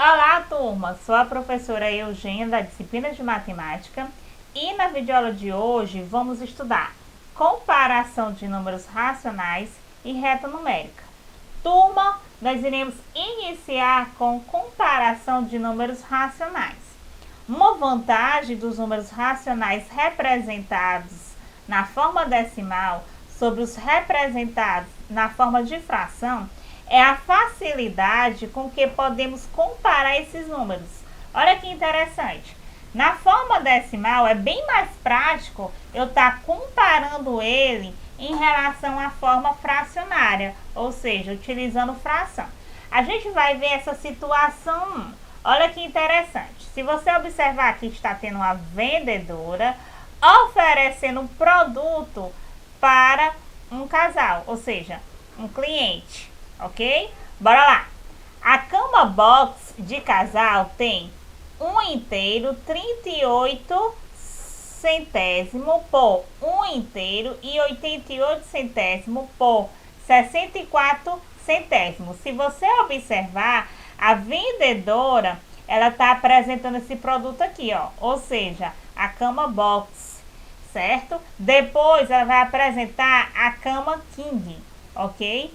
Olá, turma! Sou a professora Eugênia da disciplina de Matemática e na videoaula de hoje vamos estudar comparação de números racionais e reta numérica. Turma, nós iremos iniciar com comparação de números racionais. Uma vantagem dos números racionais representados na forma decimal sobre os representados na forma de fração é a facilidade com que podemos comparar esses números. Olha que interessante. Na forma decimal é bem mais prático eu estar comparando ele em relação à forma fracionária, ou seja, utilizando fração. A gente vai ver essa situação. Olha que interessante. Se você observar que está tendo uma vendedora oferecendo um produto para um casal, ou seja, um cliente. Ok? Bora lá! A cama box de casal tem 1 inteiro 38 centésimo por 1 inteiro e 88 centésimo por 64 centésimos. Se você observar, a vendedora ela está apresentando esse produto aqui, ó, ou seja, a cama box, certo? Depois ela vai apresentar a cama king, ok?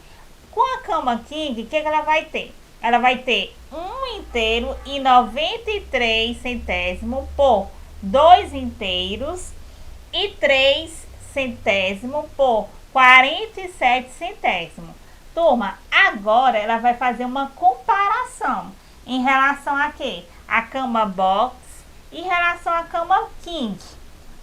Com a cama king, o que ela vai ter? Ela vai ter 1 inteiro e 93 centésimo por 2 inteiros e 3 centésimo por 47 centésimo. Turma, agora ela vai fazer uma comparação em relação a quê? A cama box e em relação à cama king.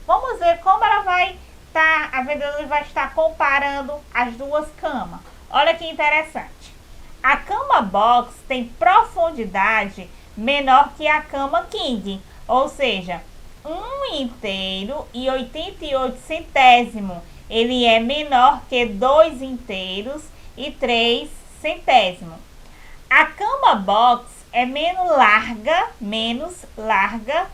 Vamos ver como ela vai estar, a vendedora vai estar comparando as duas camas. Olha que interessante. A cama box tem profundidade menor que a cama king, ou seja, 1 inteiro e 88 centésimo. Ele é menor que 2 inteiros e 3 centésimo. A cama box é menos larga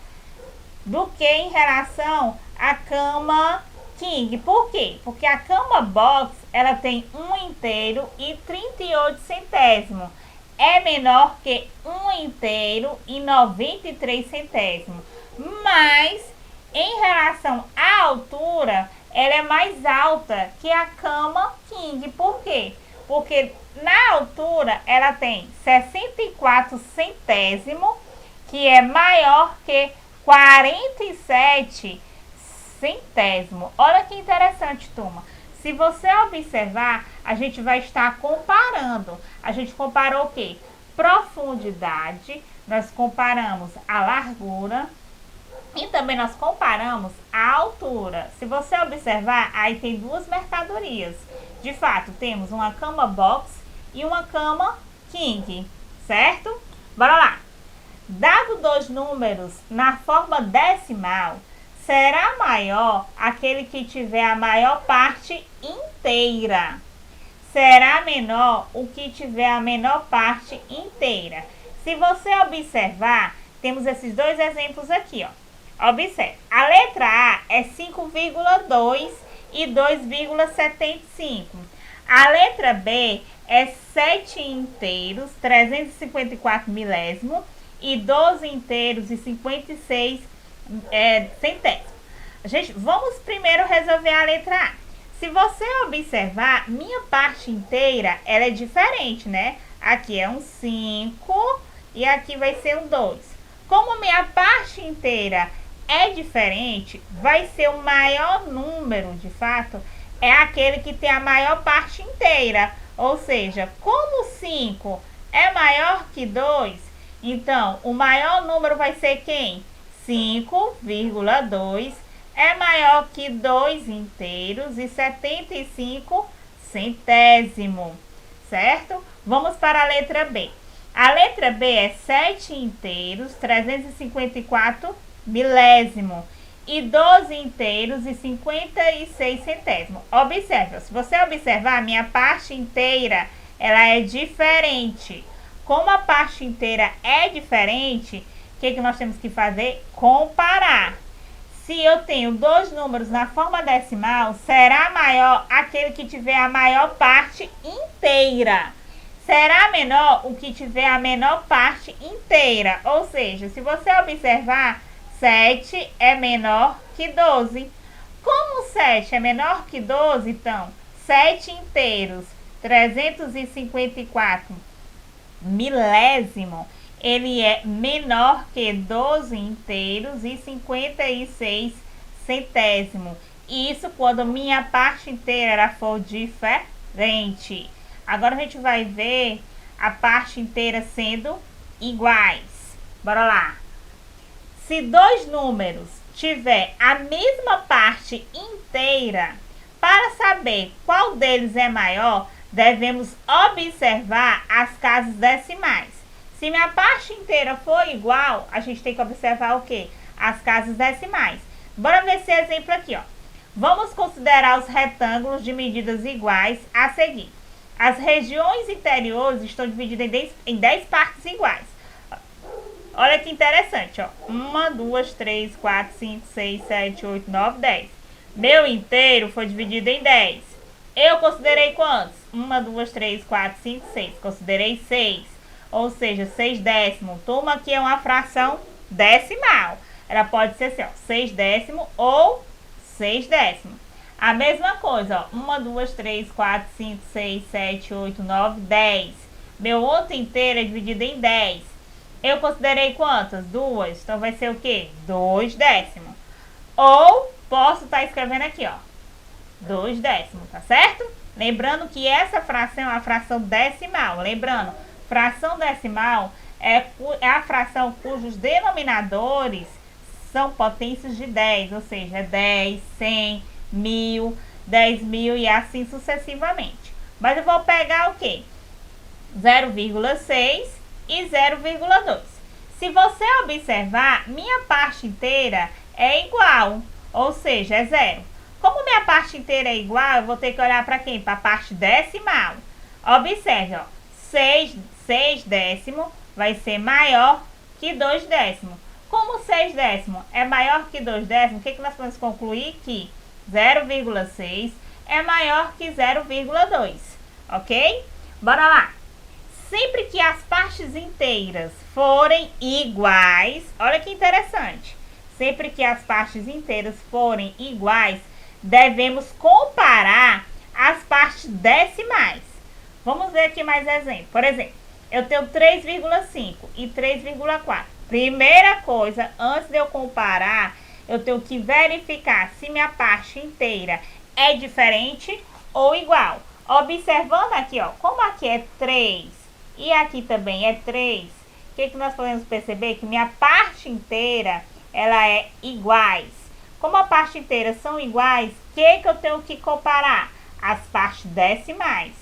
do que em relação à cama king. Por quê? Porque a cama box ela tem 1 inteiro e 38 centésimo. É menor que 1 inteiro e 93 centésimo. Mas em relação à altura, ela é mais alta que a cama king. Por quê? Porque na altura ela tem 64 centésimo, que é maior que 47 centésimo. Olha que interessante, turma. Se você observar, a gente vai estar comparando. A gente comparou o quê? Profundidade, nós comparamos a largura e também nós comparamos a altura. Se você observar, aí tem duas mercadorias. De fato, temos uma cama box e uma cama king, certo? Bora lá! Dado dois números na forma decimal, será maior aquele que tiver a maior parte inteira. Será menor o que tiver a menor parte inteira. Se você observar, temos esses dois exemplos aqui, ó. Observe, a letra A é 5,2 e 2,75. A letra B é 7 inteiros, 354 milésimo e 12 inteiros e 56 centésimos. Gente, vamos primeiro resolver a letra A. Se você observar, minha parte inteira, ela é diferente, né? Aqui é um 5 e aqui vai ser um 2. Como minha parte inteira é diferente, vai ser o maior número, de fato, é aquele que tem a maior parte inteira. Ou seja, como 5 é maior que 2, então o maior número vai ser quem? 5,2 é maior que 2 inteiros e 75 centésimo, certo? Vamos para a letra B. A letra B é 7 inteiros, 354 milésimo e 12 inteiros e 56 centésimo. Observe, se você observar, a minha parte inteira, ela é diferente. Como a parte inteira é diferente, o que nós temos que fazer? Comparar. Se eu tenho dois números na forma decimal, será maior aquele que tiver a maior parte inteira. Será menor o que tiver a menor parte inteira. Ou seja, se você observar, 7 é menor que 12. Como 7 é menor que 12, então, 7 inteiros, 354 milésimo, ele é menor que 12 inteiros e 56 centésimo. Isso quando minha parte inteira for diferente. Agora a gente vai ver a parte inteira sendo iguais. Bora lá. Se dois números tiver a mesma parte inteira, para saber qual deles é maior, devemos observar as casas decimais. Se minha parte inteira for igual, a gente tem que observar o quê? As casas decimais. Bora ver esse exemplo aqui, ó. Vamos considerar os retângulos de medidas iguais a seguir. As regiões interiores estão divididas em 10 partes iguais. Olha que interessante, ó. 1, 2, 3, 4, 5, 6, 7, 8, 9, 10. Meu inteiro foi dividido em 10. Eu considerei quantos? 1, 2, 3, 4, 5, 6. Considerei 6. Ou seja, 6 décimos. Turma, aqui é uma fração decimal. Ela pode ser assim, ó, 6 décimo ou 6 décimo. A mesma coisa, ó. 1, 2, 3, 4, 5, 6, 7, 8, 9, 10. Meu outro inteiro é dividido em 10. Eu considerei quantas? 2. Então vai ser o quê? 2 décimos. Ou posso estar escrevendo aqui, ó. 2 décimos, tá certo? Lembrando que essa fração é uma fração decimal. Lembrando, fração decimal é a fração cujos denominadores são potências de 10. Ou seja, 10, 100, 1000, 10.000 e assim sucessivamente. Mas eu vou pegar o quê? 0,6 e 0,2. Se você observar, minha parte inteira é igual, ou seja, é 0. Como minha parte inteira é igual, eu vou ter que olhar para quem? Para a parte decimal. Observe, ó, 6 décimo vai ser maior que 2 décimo. Como 6 décimo é maior que 2 décimo, o que nós podemos concluir? Que 0,6 é maior que 0,2, ok? Bora lá. Sempre que as partes inteiras forem iguais, olha que interessante. Sempre que as partes inteiras forem iguais, devemos comparar as partes decimais. Vamos ver aqui mais exemplo. Por exemplo, eu tenho 3,5 e 3,4. Primeira coisa, antes de eu comparar, eu tenho que verificar se minha parte inteira é diferente ou igual. Observando aqui, ó, como aqui é 3 e aqui também é 3, o que nós podemos perceber? Que minha parte inteira, ela é iguais. Como a parte inteira são iguais, o que eu tenho que comparar? As partes decimais.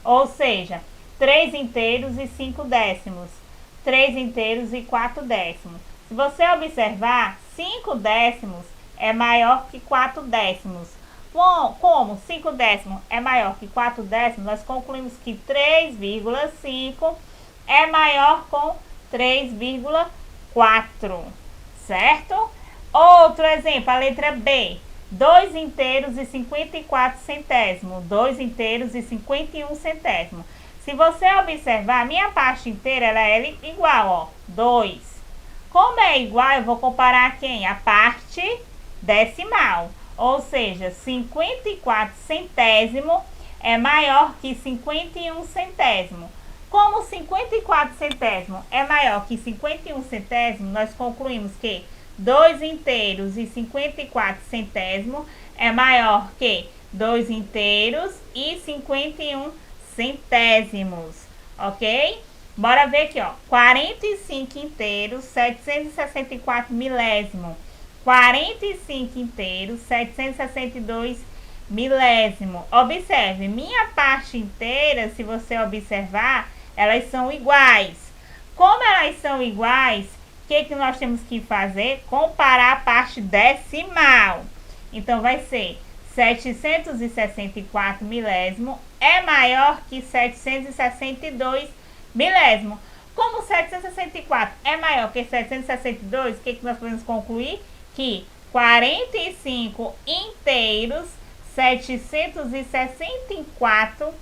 Ou seja, 3 inteiros e 5 décimos. 3 inteiros e 4 décimos. Se você observar, 5 décimos é maior que 4 décimos. Bom, como 5 décimos é maior que 4 décimos, nós concluímos que 3,5 é maior com 3,4, certo? Outro exemplo, a letra B. 2 inteiros e 54 centésimos. 2 inteiros e 51 centésimos. Se você observar, a minha parte inteira ela é igual, ó, 2. Como é igual, eu vou comparar quem? A parte decimal. Ou seja, 54 centésimo é maior que 51 centésimo. Como 54 centésimo é maior que 51 centésimo, nós concluímos que 2 inteiros e 54 centésimo é maior que 2 inteiros e 51 centésimos, ok? Bora ver aqui, ó, 45 inteiros, 764 milésimo. 45 inteiros, 762 milésimo. Observe, minha parte inteira, se você observar, elas são iguais. Como elas são iguais, o que nós temos que fazer? Comparar a parte decimal. Então, vai ser 764 milésimo é maior que 762 milésimo. Como 764 é maior que 762, o que nós podemos concluir? Que 45 inteiros, 764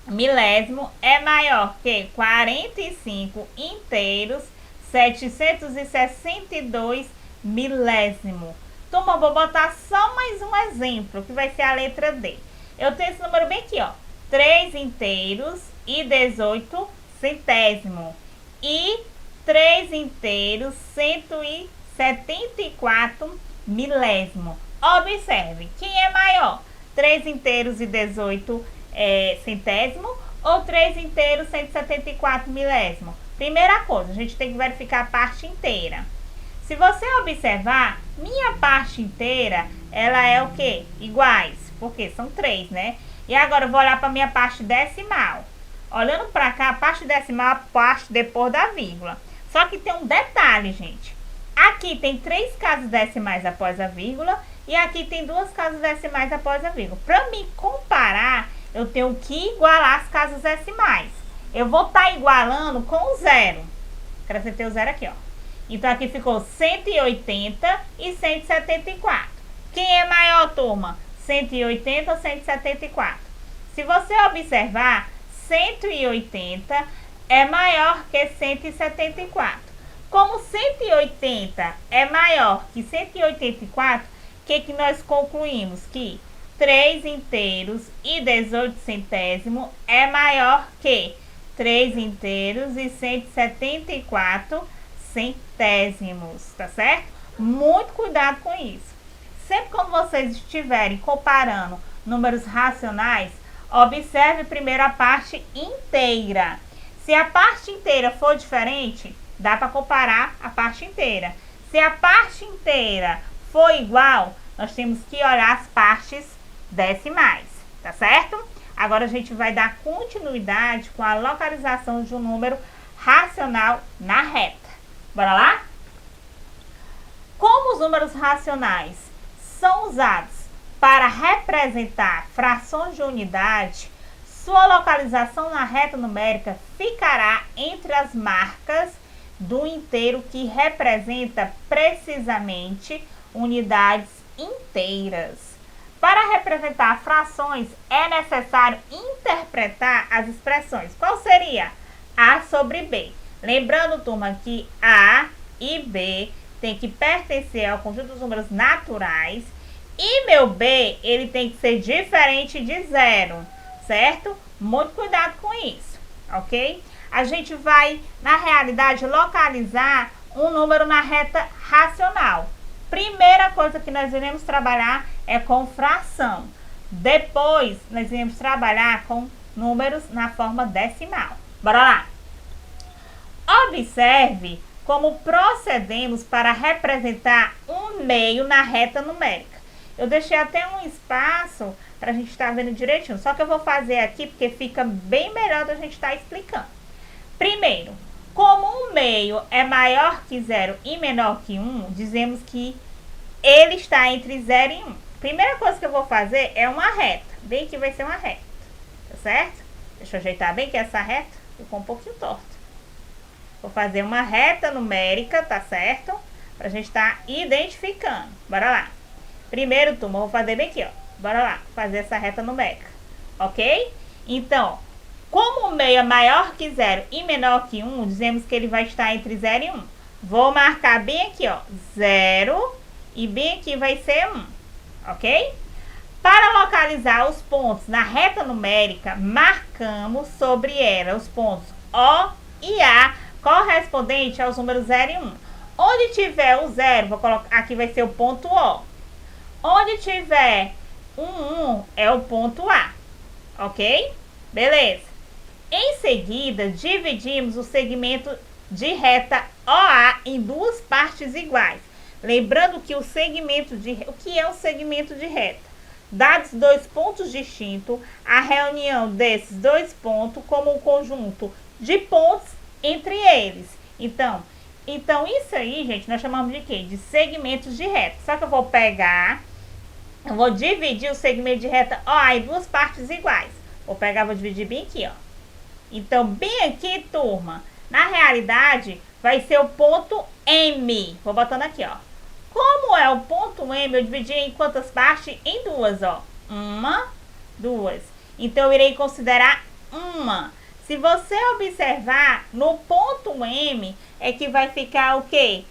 milésimo é maior que 45 inteiros 762 milésimo. Turma, vou botar só mais um exemplo, que vai ser a letra D. Eu tenho esse número bem aqui, ó. 3 inteiros e 18 centésimo. E 3 inteiros 174 milésimo. Observe, quem é maior? 3 inteiros e 18 centésimo ou 3 inteiros 174 milésimo? Primeira coisa, a gente tem que verificar a parte inteira. Se você observar, minha parte inteira, ela é o quê? Iguais, porque são 3, né? E agora eu vou olhar para minha parte decimal. Olhando para cá, a parte decimal é a parte depois da vírgula. Só que tem um detalhe, gente. Aqui tem 3 casas decimais após a vírgula e aqui tem 2 casas decimais após a vírgula. Para me comparar, eu tenho que igualar as casas decimais. Eu vou estar igualando com o zero. Acrescentei o zero aqui, ó. Então, aqui ficou 180 e 174. Quem é maior, turma? 180 ou 174? Se você observar, 180 é maior que 174. Como 180 é maior que 184, o que nós concluímos? Que 3 inteiros e 18 centésimo é maior que 3 inteiros e 174 centésimos, tá certo? Muito cuidado com isso. Sempre quando vocês estiverem comparando números racionais, observe primeiro a parte inteira. Se a parte inteira for diferente, dá para comparar a parte inteira. Se a parte inteira for igual, nós temos que olhar as partes decimais, tá certo? Agora a gente vai dar continuidade com a localização de um número racional na reta. Bora lá? Como os números racionais são usados para representar frações de unidade, sua localização na reta numérica ficará entre as marcas do inteiro que representa precisamente unidades inteiras. Para representar frações, é necessário interpretar as expressões. Qual seria? A sobre B. Lembrando, turma, que A e B tem que pertencer ao conjunto dos números naturais e meu B, ele tem que ser diferente de zero, certo? Muito cuidado com isso, ok? A gente vai, na realidade, localizar um número na reta racional. Primeira coisa que nós iremos trabalhar é com fração. Depois, nós iremos trabalhar com números na forma decimal. Bora lá! Observe como procedemos para representar um meio na reta numérica. Eu deixei até um espaço para a gente estar vendo direitinho, só que eu vou fazer aqui porque fica bem melhor da gente estar explicando. Primeiro, como um meio é maior que 0 e menor que 1, dizemos que ele está entre 0 e 1. Primeira coisa que eu vou fazer é uma reta. Bem que vai ser uma reta, tá certo? Deixa eu ajeitar bem que essa reta ficou um pouquinho torta. Vou fazer uma reta numérica, tá certo? Pra gente estar identificando. Bora lá. Primeiro, turma, vou fazer bem aqui, ó. Bora lá, fazer essa reta numérica. Ok? Então, como o meio é maior que 0 e menor que 1, dizemos que ele vai estar entre 0 e 1. Vou marcar bem aqui, ó, 0 e bem aqui vai ser 1. Ok? Para localizar os pontos na reta numérica, marcamos sobre ela os pontos O e A, correspondente aos números 0 e 1. Onde tiver o 0, vou colocar aqui vai ser o ponto O. Onde tiver um 1 é o ponto A. Ok? Beleza. Em seguida, dividimos o segmento de reta OA em duas partes iguais. Lembrando que o que é o segmento de reta? Dados dois pontos distintos, a reunião desses dois pontos como um conjunto de pontos entre eles. Então isso aí, gente, nós chamamos de quê? De segmentos de reta. Só que eu vou dividir o segmento de reta OA em duas partes iguais. Vou dividir bem aqui, ó. Então, bem aqui, turma, na realidade, vai ser o ponto M. Vou botando aqui, ó. Como é o ponto M, eu dividi em quantas partes? Em duas, ó. Uma, duas. Então, eu irei considerar uma. Se você observar, no ponto M é que vai ficar o quê?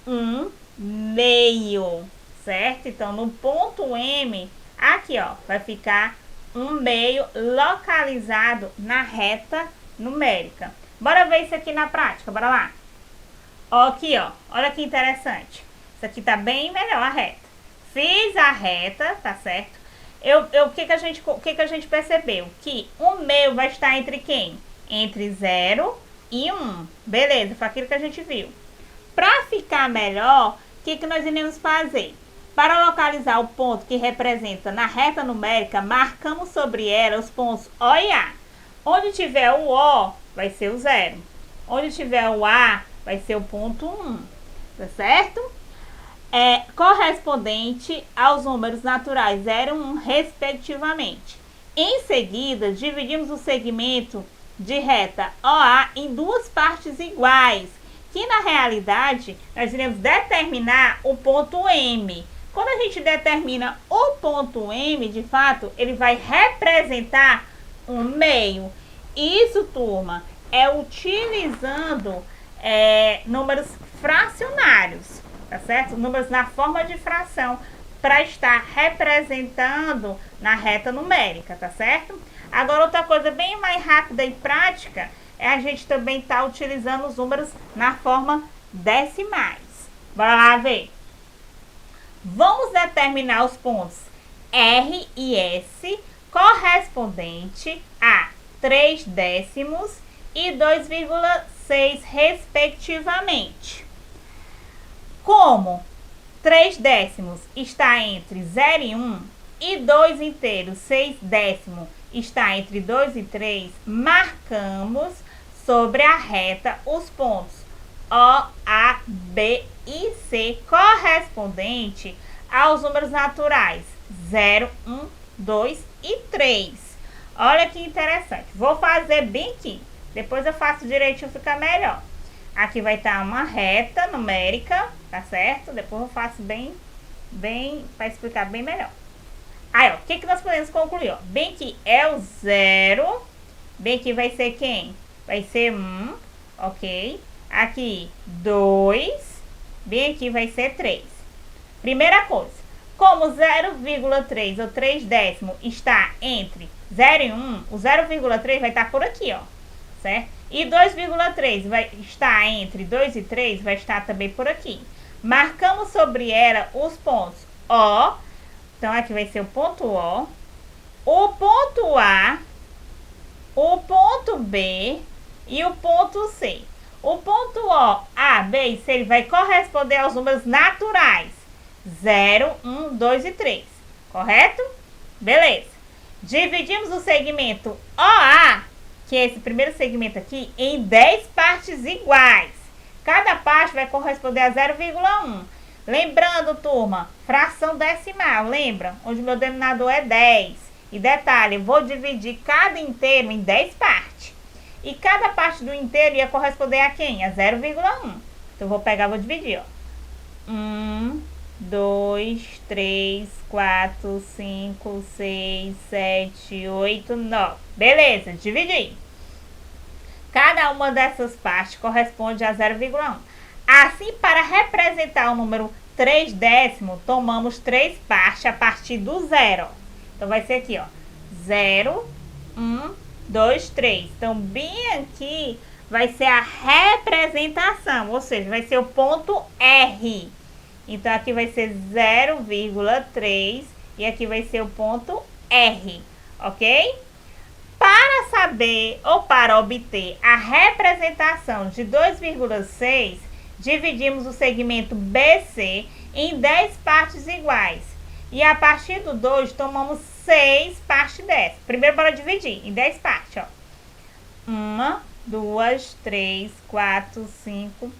1/2, certo? Então, no ponto M, aqui, ó, vai ficar 1/2 localizado na reta numérica. Bora ver isso aqui na prática, bora lá. Ó, aqui, ó, olha que interessante. Isso aqui tá bem melhor, a reta. Fiz a reta, tá certo? O que que a gente percebeu? Que 1/2 vai estar entre quem? Entre 0 e 1. Beleza, foi aquilo que a gente viu. Para ficar melhor, o que nós iremos fazer? Para localizar o ponto que representa na reta numérica, marcamos sobre ela os pontos O e A. Onde tiver o O, vai ser o 0. Onde tiver o A, vai ser o ponto 1. Tá certo? Correspondente aos números naturais 0 e 1, respectivamente. Em seguida, dividimos o segmento de reta OA em duas partes iguais, que na realidade nós iremos determinar o ponto M. Quando a gente determina o ponto M, de fato, ele vai representar 1/2. Isso, turma, é utilizando números fracionários, tá certo? Números na forma de fração para estar representando na reta numérica, tá certo? Agora, outra coisa bem mais rápida e prática é a gente também estar utilizando os números na forma decimais. Bora lá ver. Vamos determinar os pontos R e S correspondente a 3/10 e 2,6 respectivamente. Como 3/10 está entre 0 e 1 e 2 inteiros 6/10 está entre 2 e 3, marcamos sobre a reta os pontos O, A, B e C correspondente aos números naturais 0, 1, 2 e 3. Olha que interessante. Vou fazer bem aqui. Depois eu faço direitinho, fica melhor. Aqui vai estar uma reta numérica, tá certo? Depois eu faço bem, para explicar bem melhor. Aí, ó, o que nós podemos concluir, ó? Bem que é o 0, bem que vai ser quem? Vai ser 1, ok? Aqui, 2, bem aqui vai ser 3. Primeira coisa, como 0,3 ou 3/10 está entre 0 e 1, o 0,3 vai estar por aqui, ó, certo? E 2,3 vai estar entre 2 e 3, vai estar também por aqui. Marcamos sobre ela os pontos O, então aqui vai ser o ponto o ponto A, o ponto B e o ponto C. O ponto O, A, B e C ele vai corresponder aos números naturais 0, 1, 2 e 3, correto? Beleza. Dividimos o segmento OA, que é esse primeiro segmento aqui, em 10 partes iguais. Cada parte vai corresponder a 0,1. Lembrando, turma, fração decimal, lembra? Onde meu denominador é 10. E detalhe, eu vou dividir cada inteiro em 10 partes. E cada parte do inteiro ia corresponder a quem? A 0,1. Então, eu vou pegar, vou dividir, ó. 1, 2, 3, 4, 5, 6, 7, 8, 9. Beleza, dividi. Cada uma dessas partes corresponde a 0,1. Assim, para representar o número 3/10, tomamos 3 partes a partir do 0. Então, vai ser aqui, ó. 0, 1, 2, 3. Então, bem aqui vai ser a representação, ou seja, vai ser o ponto R. Então, aqui vai ser 0,3 e aqui vai ser o ponto R, ok? Para saber ou para obter a representação de 2,6, dividimos o segmento BC em 10 partes iguais. E a partir do 2, tomamos 6 partes dessa. Primeiro, bora dividir em 10 partes, ó. 1, 2, 3, 4, 5,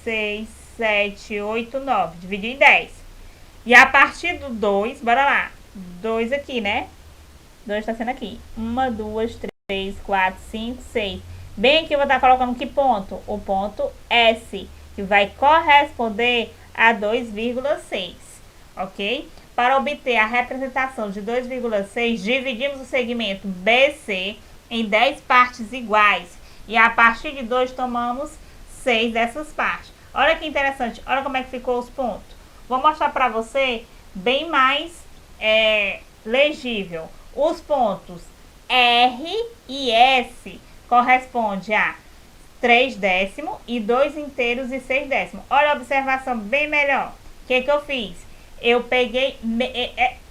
6, 7, 8, 9. Dividir em 10. E a partir do 2, bora lá. 2 aqui, né? 2 tá sendo aqui. 1, 2, 3, 4, 5, 6. Bem aqui eu vou estar colocando que ponto? O ponto S, que vai corresponder a 2,6, ok? Para obter a representação de 2,6, dividimos o segmento BC em 10 partes iguais. E a partir de 2 tomamos 6 dessas partes. Olha que interessante, olha como é que ficou os pontos. Vou mostrar para você bem mais legível. Os pontos R e S correspondem a 3 décimos e 2 inteiros e 6 décimos. Olha a observação bem melhor. O que eu fiz? Eu peguei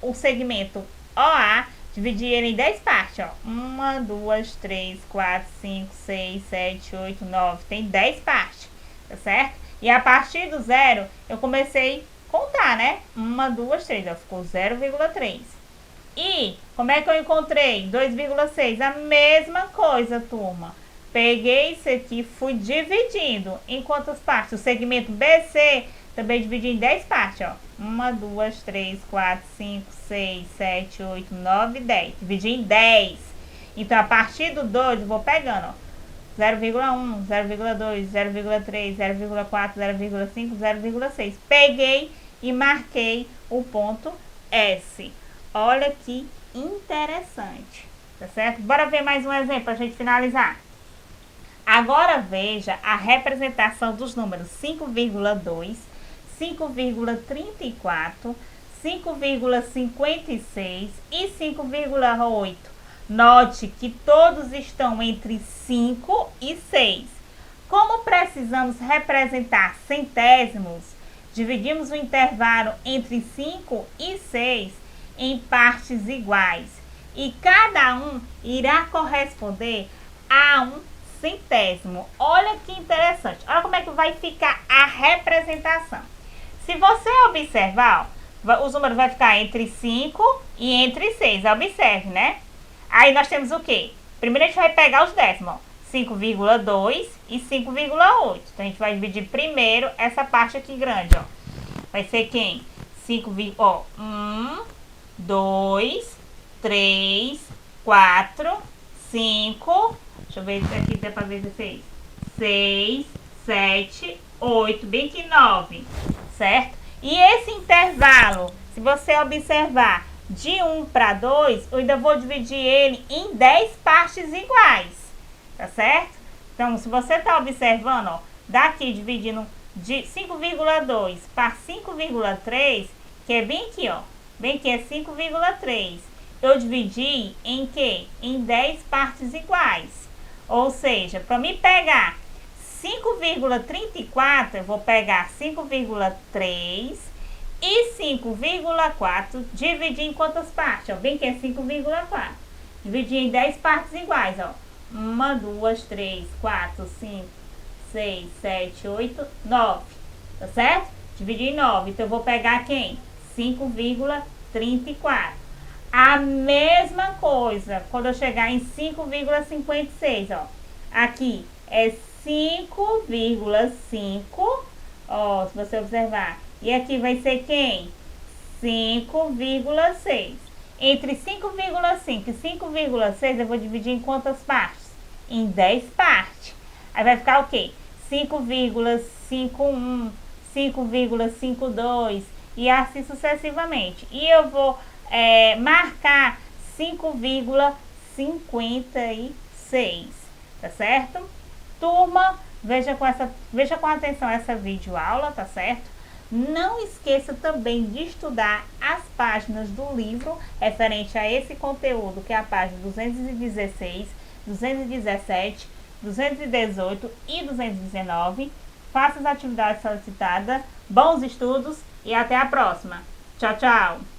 o segmento OA, dividi ele em 10 partes, ó. 1, 2, 3, 4, 5, 6, 7, 8, 9. Tem 10 partes, tá certo? E a partir do zero, eu comecei a contar, né? 1, 2, 3, ó. Ficou 0,3. E como é que eu encontrei 2,6? A mesma coisa, turma. Peguei isso aqui, fui dividindo em quantas partes? O segmento BC também dividi em 10 partes, ó. 1, 2, 3, 4, 5, 6, 7, 8, 9, 10. Dividi em 10. Então, a partir do 2, eu vou pegando, ó. 0,1, 0,2, 0,3, 0,4, 0,5, 0,6. Peguei e marquei o ponto S. Olha que interessante, tá certo? Bora ver mais um exemplo para a gente finalizar. Agora veja a representação dos números 5,2, 5,34, 5,56 e 5,8. Note que todos estão entre 5 e 6. Como precisamos representar centésimos, dividimos o intervalo entre 5 e 6 em partes iguais. E cada um irá corresponder a um centésimo. Olha que interessante. Olha como é que vai ficar a representação. Se você observar, ó, os números vão ficar entre 5 e entre 6. Observe, né? Aí nós temos o quê? Primeiro a gente vai pegar os décimos, ó. 5,2 e 5,8. Então a gente vai dividir primeiro essa parte aqui grande, ó. Vai ser quem? 5, ó, 1, 2, 3, 4, 5. Deixa eu ver se aqui dá pra ver se fez. 6, 7, 8, bem que 9, certo? E esse intervalo, se você observar, de 1 para 2, eu ainda vou dividir ele em 10 partes iguais, tá certo? Então, se você está observando, ó, daqui dividindo de 5,2 para 5,3, que é bem aqui, ó, bem que é 5,3, eu dividi em quê? Em 10 partes iguais. Ou seja, para me pegar 5,34, eu vou pegar 5,3 e 5,4, dividir em quantas partes? Ó, bem que é 5,4. Dividir em 10 partes iguais, ó. 1, 2, 3, 4, 5, 6, 7, 8, 9. Tá certo? Dividir em 9. Então, eu vou pegar quem? 5,34. A mesma coisa quando eu chegar em 5,56, ó. Aqui é 5,5, ó, se você observar. E aqui vai ser quem? 5,6. Entre 5,5 e 5,6 eu vou dividir em quantas partes? Em 10 partes. Aí vai ficar o quê? 5,51, 5,52 e assim sucessivamente. E eu vou marcar 5,56, tá certo? Turma, veja com atenção essa videoaula, tá certo? Não esqueça também de estudar as páginas do livro referente a esse conteúdo, que é a página 216, 217, 218 e 219. Faça as atividades solicitadas, bons estudos e até a próxima. Tchau, tchau!